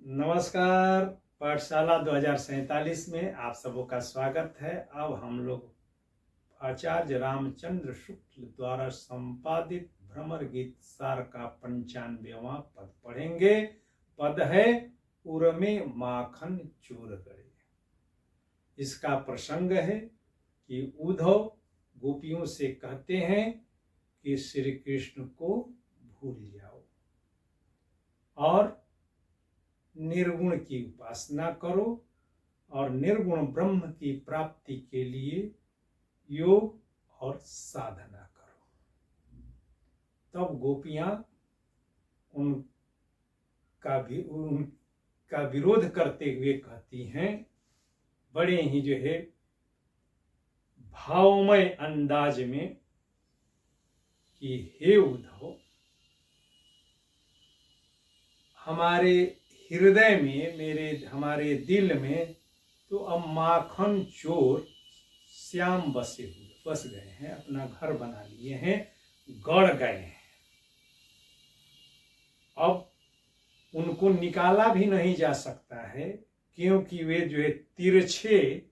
नमस्कार। पाठशाला 2047 में आप सबों का स्वागत है। अब हम लोग आचार्य रामचंद्र शुक्ल द्वारा संपादित भ्रमर गीत सार का 95वां पद पढ़ेंगे। पद है उर्मे माखन चोर गए। इसका प्रसंग है कि उद्धव गोपियों से कहते हैं कि श्री कृष्ण को भूल जाओ और निर्गुण की उपासना करो और निर्गुण ब्रह्म की प्राप्ति के लिए योग और साधना करो। तब गोपियां उनका विरोध करते हुए कहती हैं, बड़े ही भावमय अंदाज में, कि हे उद्धव, हमारे हृदय में, हमारे दिल में तो अब माखन चोर श्याम बस गए हैं, अपना घर बना लिए हैं, गड़ गए हैं। अब उनको निकाला भी नहीं जा सकता है, क्योंकि वे तिरछे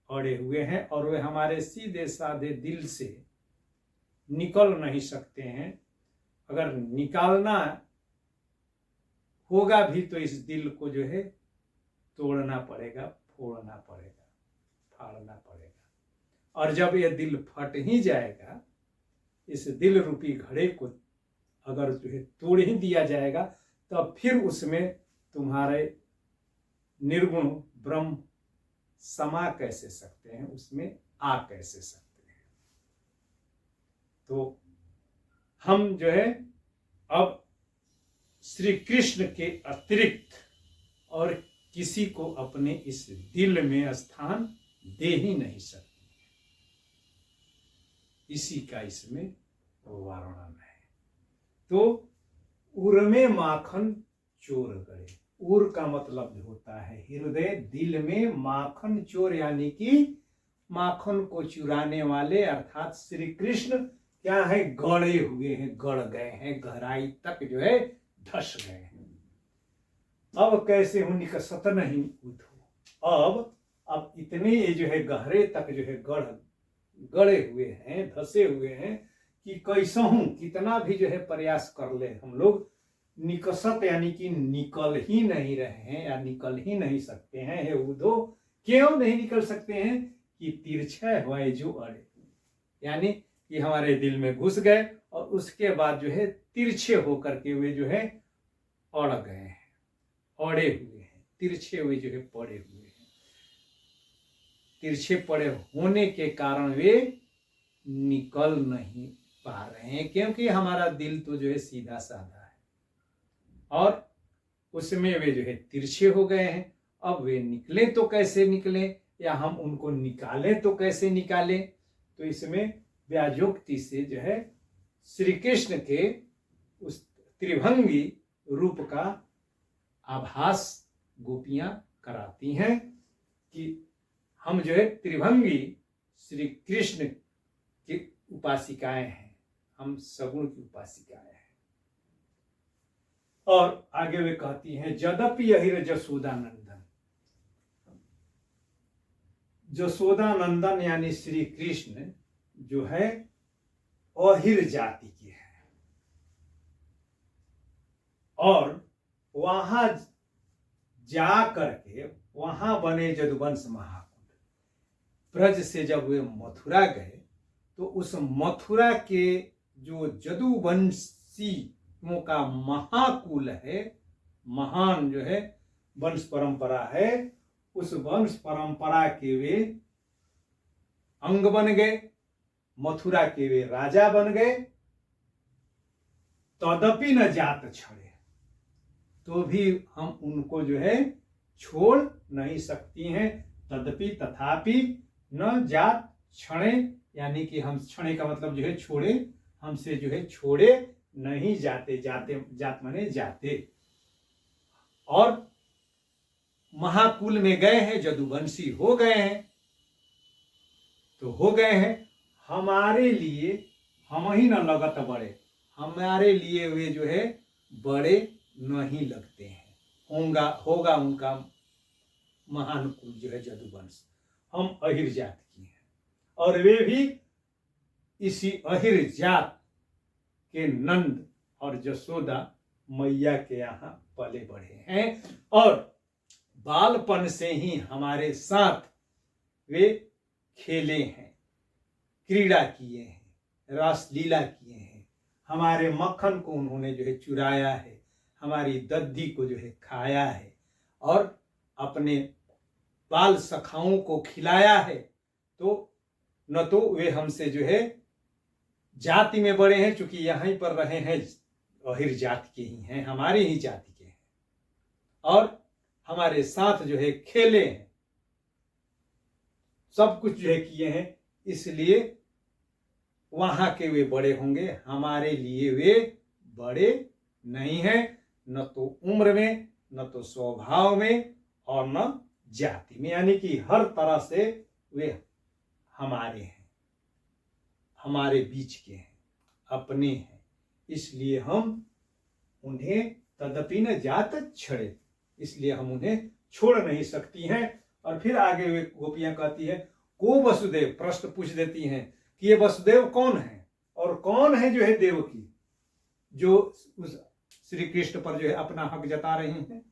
अड़े हुए हैं और वे हमारे सीधे साधे दिल से निकल नहीं सकते हैं। अगर निकालना होगा भी तो इस दिल को तोड़ना पड़ेगा, फोड़ना पड़ेगा, फाड़ना पड़ेगा। और जब यह दिल फट ही जाएगा, इस दिल रूपी घड़े को अगर तोड़ ही दिया जाएगा, तब फिर उसमें तुम्हारे निर्गुण ब्रह्म समा कैसे सकते हैं, उसमें आ कैसे सकते हैं। तो हम अब श्री कृष्ण के अतिरिक्त और किसी को अपने इस दिल में स्थान दे ही नहीं सकते। इसी का इसमें वर्णन है। तो उर्मे माखन चोर गए। उर का मतलब होता है हृदय, दिल में माखन चोर यानी कि माखन को चुराने वाले, अर्थात श्री कृष्ण क्या है, गड़े हुए हैं, गड़ गए हैं, गहराई तक धस गए हैं। अब कैसे हूं निकसत नहीं उद्धव। अब इतने गहरे तक गड़े हुए हैं, धसे हुए हैं, कि कैसा हूं, कितना भी प्रयास कर ले हम लोग, निकसत यानी कि निकल ही नहीं रहे हैं या निकल ही नहीं सकते हैं। हे उद्धव, क्यों नहीं निकल सकते हैं? कि तिरछे हुए जो अड़े, यानी कि हमारे दिल में घुस गए और उसके बाद तिरछे होकर के वे अड़ गए हैं, अड़े हुए हैं, तिरछे हुए पड़े हुए हैं। तिरछे पड़े होने के कारण वे निकल नहीं पा रहे हैं, क्योंकि हमारा दिल तो सीधा साधा है और उसमें वे तिरछे हो गए हैं। अब वे निकले तो कैसे निकले, या हम उनको निकालें तो कैसे निकालें? तो इसमें व्याजोक्ति से श्री कृष्ण के उस त्रिभंगी रूप का आभास गोपियां कराती हैं कि हम त्रिभंगी श्री कृष्ण की उपासिकाएं हैं, हम सगुण की उपासिकाएं हैं। और आगे वे कहती हैं, यद्यपि अहिर जसोदानंदन। जसोदानंदन यानी श्री कृष्ण अहिर जाति के हैं और वहां जा करके वहां बने जदुवंश महाकुल। ब्रज से जब वे मथुरा गए तो उस मथुरा के जो जदुवंशियों का महाकुल है, महान वंश परंपरा है, उस वंश परंपरा के वे अंग बन गए, मथुरा के वे राजा बन गए। तदपि न जात छड़े, तो भी हम उनको छोड़ नहीं सकती हैं। तदपि तथापि न जात क्षणे, यानी कि हम, क्षणे का मतलब छोड़े, हमसे छोड़े नहीं जाते। जात माने जाते। और महाकुल में गए हैं, जदुवंशी हो गए हैं, तो हो गए हैं। हमारे लिए हम ही न लगत बड़े, हमारे लिए वे बड़े नहीं लगते हैं। होगा उनका महान कुल जो है जदुवंश। हम अहिर जात की हैं और वे भी इसी अहिर जात के नंद और जसोदा मैया के यहाँ पले बढ़े हैं और बालपन से ही हमारे साथ वे खेले हैं, क्रीड़ा किए हैं, रासलीला किए हैं। हमारे मक्खन को उन्होंने जो है चुराया है, हमारी दद्दी को जो है खाया है और अपने बाल सखाओं को खिलाया है। तो न तो वे हमसे जो है जाति में बड़े हैं, चूंकि यहीं पर रहे हैं, अहिर जाति के ही हैं, हमारी ही जाति के हैं और हमारे साथ जो है खेले हैं, सब कुछ जो है किए हैं, इसलिए वहां के वे बड़े होंगे, हमारे लिए वे बड़े नहीं हैं, न तो उम्र में, न तो स्वभाव में और न जाति में, यानी कि हर तरह से वे हमारे हैं, हमारे बीच के हैं, अपने हैं। इसलिए हम उन्हें तदपि न जात छड़े, इसलिए हम उन्हें छोड़ नहीं सकती हैं। और फिर आगे वे गोपियां कहती है को वसुदेव, प्रश्न पूछ देती हैं कि ये वसुदेव कौन है और कौन है जो है देवकी, जो उस श्री कृष्ण पर जो है अपना हक जता रही हैं।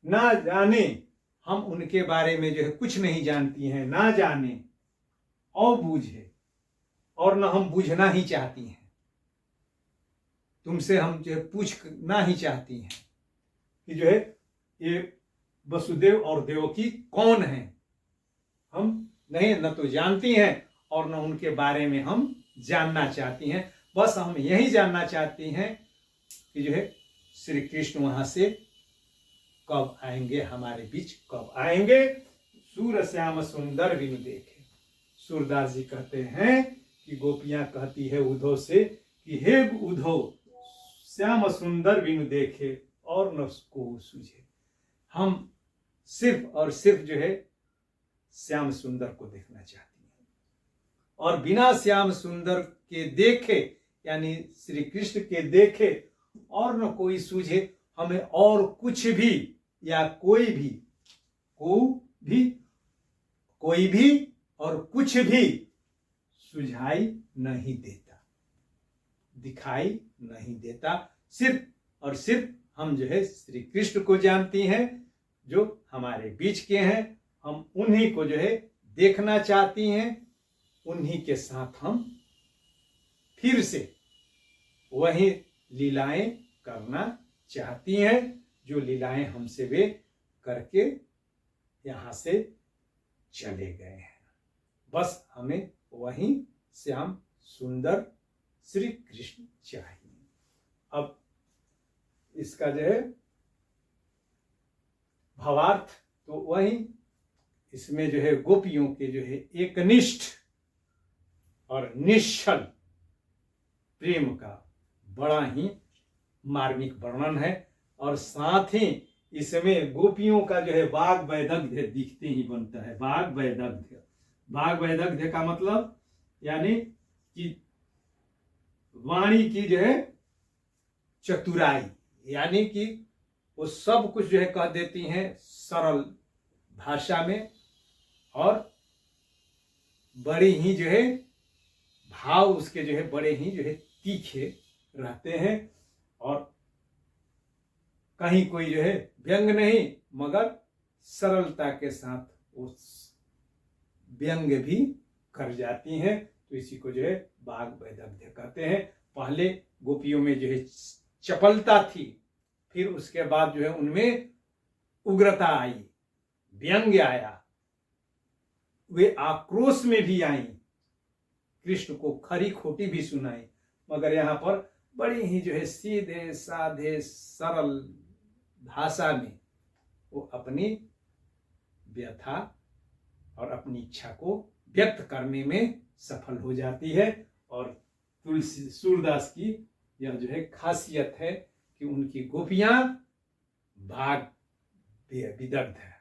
ना जाने, हम उनके बारे में जो है कुछ नहीं जानती हैं, ना जाने और बूझे, और ना हम बूझना ही चाहती हैं, तुमसे हम जो है पूछना ही चाहती हैं कि जो है ये वसुदेव और देवकी कौन है। हम नहीं, न तो जानती हैं और न उनके बारे में हम जानना चाहती हैं। बस हम यही जानना चाहती हैं कि जो है श्री कृष्ण वहां से कब आएंगे, हमारे बीच कब आएंगे। सूर श्याम सुंदर बिनु देखे, सूरदास जी कहते हैं कि गोपियां कहती है उद्धव से कि हे उद्धव, श्याम सुंदर बिनु देखे और न को सूझे। हम सिर्फ और सिर्फ जो है श्याम सुंदर को देखना चाहती हैं और बिना श्याम सुंदर के देखे, यानी श्री कृष्ण के देखे और न कोई सूझे, हमें और कुछ भी या कोई भी और कुछ भी सुझाई नहीं देता, दिखाई नहीं देता। सिर्फ और सिर्फ हम जो है श्री कृष्ण को जानती हैं, जो हमारे बीच के हैं। हम उन्हीं को जो है देखना चाहती हैं, उन्हीं के साथ हम फिर से वही लीलाएं करना चाहती हैं जो लीलाएं हमसे वे करके यहां से चले गए हैं। बस हमें वही श्याम सुंदर श्री कृष्ण चाहिए। अब इसका जो है भावार्थ तो वही, इसमें जो है गोपियों के जो है एकनिष्ठ और निश्चल प्रेम का बड़ा ही मार्मिक वर्णन है और साथ ही इसमें गोपियों का जो है वाग वैदग्ध्य दिखते ही बनता है। वाग वैदग्ध्य, वाग वैदग्ध्य का मतलब यानी कि वाणी की जो है चतुराई, यानी कि वो सब कुछ जो है कह देती हैं सरल भाषा में और बड़े ही जो है भाव उसके जो है बड़े ही जो है तीखे रहते हैं और कहीं कोई जो है व्यंग नहीं, मगर सरलता के साथ उस व्यंग भी कर जाती हैं। तो इसी को जो है वाग वैदग्ध्य कहते हैं। पहले गोपियों में जो है चपलता थी, फिर उसके बाद जो है उनमें उग्रता आई, व्यंग्य आया, वे आक्रोश में भी आई, कृष्ण को खरी खोटी भी सुनाई, मगर यहाँ पर बड़ी ही जो है सीधे साधे सरल भाषा में वो अपनी व्यथा और अपनी इच्छा को व्यक्त करने में सफल हो जाती है। और तुलसी सूरदास की यह जो है खासियत है कि उनकी गोपियां भाग विदग्ध है,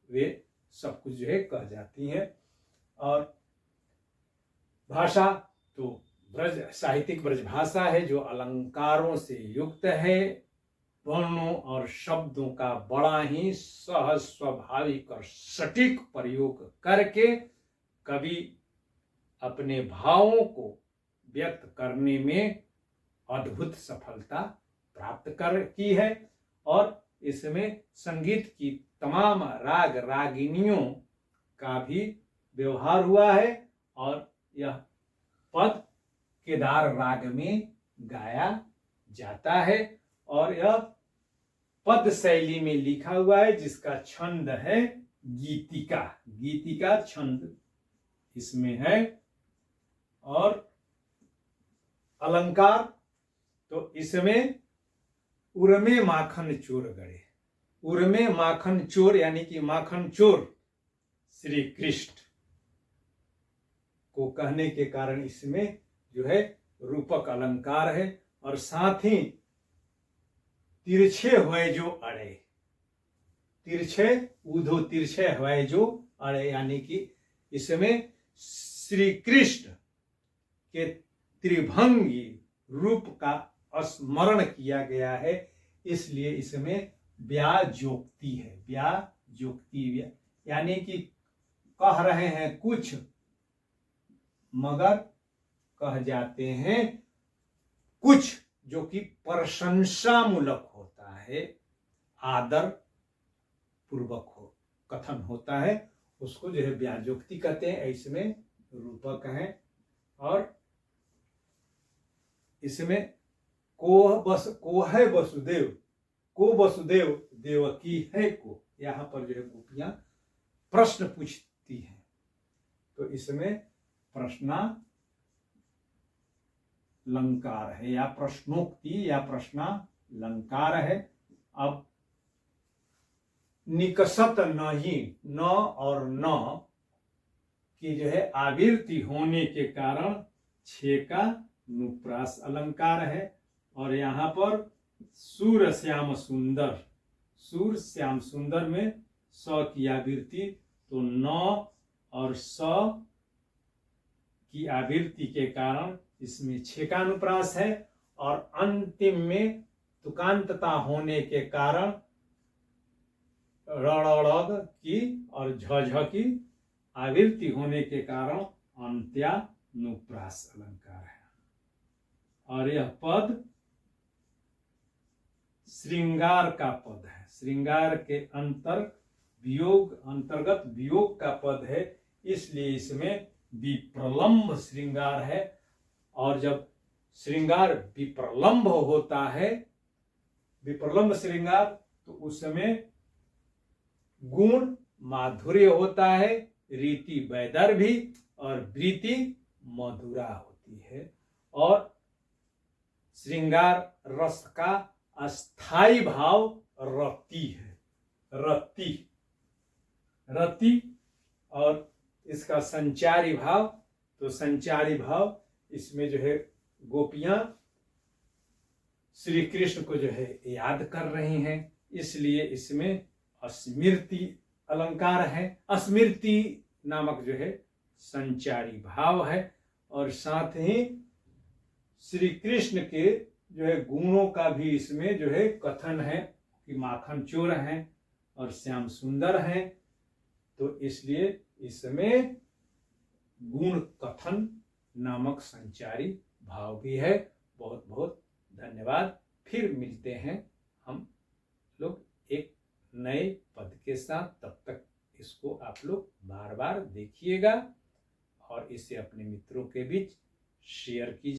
वे सब कुछ जो है कह जाती हैं। और भाषा तो ब्रज साहित्यिक ब्रज भाषा है जो अलंकारों से युक्त है, वर्णों और शब्दों का बड़ा ही सहज स्वाभाविक और सटीक प्रयोग करके कवि अपने भावों को व्यक्त करने में अद्भुत सफलता प्राप्त कर की है। और इसमें संगीत की तमाम राग रागिनियों का भी व्यवहार हुआ है और यह पद केदार राग में गाया जाता है और यह पद शैली में लिखा हुआ है जिसका छंद है गीतिका। गीतिका छंद इसमें है। और अलंकार तो इसमें उर्मे माखन चोर गड़े। उर्मे माखन चोर यानी कि माखन चोर श्री कृष्ण को कहने के कारण इसमें जो है रूपक अलंकार है। और साथ ही तिरछे हुए जो अड़े, तिरछे ऊधो तिरछे हुए जो अड़े यानी कि इसमें श्री कृष्ण के त्रिभंगी रूप का स्मरण किया गया है, इसलिए इसमें व्याजोक्ति है। व्याजोक्ति यानी कि कह रहे हैं कुछ मगर कह जाते हैं कुछ, जो कि प्रशंसामूलक होता है, आदर पूर्वक हो कथन होता है, उसको जो है व्याजोक्ति कहते हैं। इसमें रूपक है। और इसमें को है वसुदेव, को वसुदेव देवकी है को, यहाँ पर जो है गोपियां प्रश्न पूछती हैं, तो इसमें प्रश्नालंकार है या प्रश्नोक्ति या प्रश्नालंकार है। अब निकसत नहीं, न और न की जो है आवृत्ति होने के कारण छे का नुप्रास अलंकार है। और यहाँ पर सूर श्याम सुंदर, सूर श्याम सुंदर में स की आवृत्ति, तो न और स की आवृत्ति के कारण इसमें छे का अनुप्रास है। और अंतिम में तुकांतता होने के कारण रणग की और झ की आवृत्ति होने के कारण अंत्यानुप्रास अलंकार है। और यह पद श्रृंगार का पद है। श्रृंगार के अंतर्गत वियोग का पद है, इसलिए इसमें विप्रलंब श्रृंगार है। और जब श्रृंगार विप्रलंब होता है, विप्रलंब श्रृंगार, तो उसमें गुण माधुर्य होता है, रीति वैदर्भी और वृत्ति मधुरा होती है। और श्रृंगार रस का अस्थाई भाव रति है, रति। और इसका संचारी भाव, तो संचारी भाव इसमें जो है गोपियां श्री कृष्ण को जो है याद कर रही हैं, इसलिए इसमें स्मृति अलंकार है। स्मृति नामक जो है संचारी भाव है। और साथ ही श्री कृष्ण के जो है गुणों का भी इसमें जो है कथन है कि माखन चोर हैं और श्याम सुंदर हैं, तो इसलिए इसमें गुण कथन नामक संचारी भाव भी है। बहुत बहुत धन्यवाद। फिर मिलते हैं हम लोग एक नए पद के साथ। तब तक इसको आप लोग बार बार देखिएगा और इसे अपने मित्रों के बीच शेयर कीजिए।